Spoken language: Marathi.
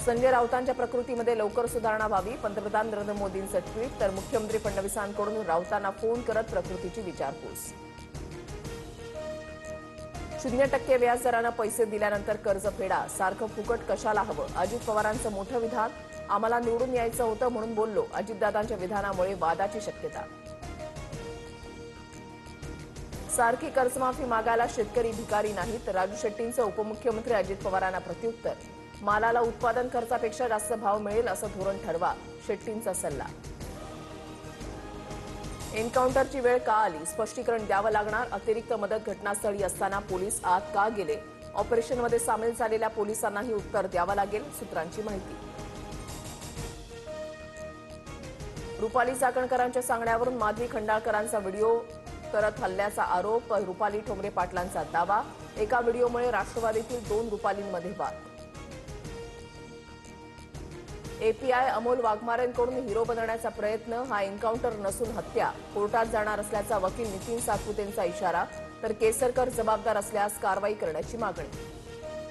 संजय राऊतांच्या प्रकृतीमध्ये लवकर सुधारणा व्हावी, पंतप्रधान नरेंद्र मोदींचं ट्विट. तर मुख्यमंत्री फडणवीसांकडून राऊतांना फोन करत प्रकृतीची विचारपूस. 0% व्याजदरानं पैसे दिल्यानंतर कर्ज फेडा, सारखं फुकट कशाला हवं? अजित पवारांचं मोठं विधान. आम्हाला निवडून यायचं होतं म्हणून बोललो. अजितदादांच्या विधानामुळे वादाची शक्यता. सारखी कर्जमाफी मागायला शेतकरी भिकारी नाहीत, राजू शेट्टींचं उपमुख्यमंत्री अजित पवारांना प्रत्युत्तर. मालाला उत्पादन खर्चापेक्षा जास्त भाव मिळेल असं धोरण ठरवा, शेट्टींचा सल्ला. एन्काउंटरची वेळ का आली? स्पष्टीकरण द्यावं लागणार. अतिरिक्त मदत घटनास्थळी असताना पोलीस आत का गेले? ऑपरेशनमध्ये सामील झालेल्या पोलिसांनाही उत्तर द्यावं लागेल, सूत्रांची माहिती. रुपाली चाकणकरांच्या सांगण्यावरून माधवी खंडाळकरांचा व्हिडिओ करत हल्ल्याचा आरोप. रुपाली ठोंबरे पाटलांचा दावा. एका व्हिडिओमुळे राष्ट्रवादीतील 2 रुपालींमध्ये वाद. एपीआय अमोल वाघमारेंकडून हिरो बनवण्याचा प्रयत्न, हा एन्काउंटर नसून हत्या. कोर्टात जाणार असल्याचा वकील नितीन सातपुतेंचा इशारा. तर केसरकर जबाबदार असल्यास कारवाई करण्याची मागणी.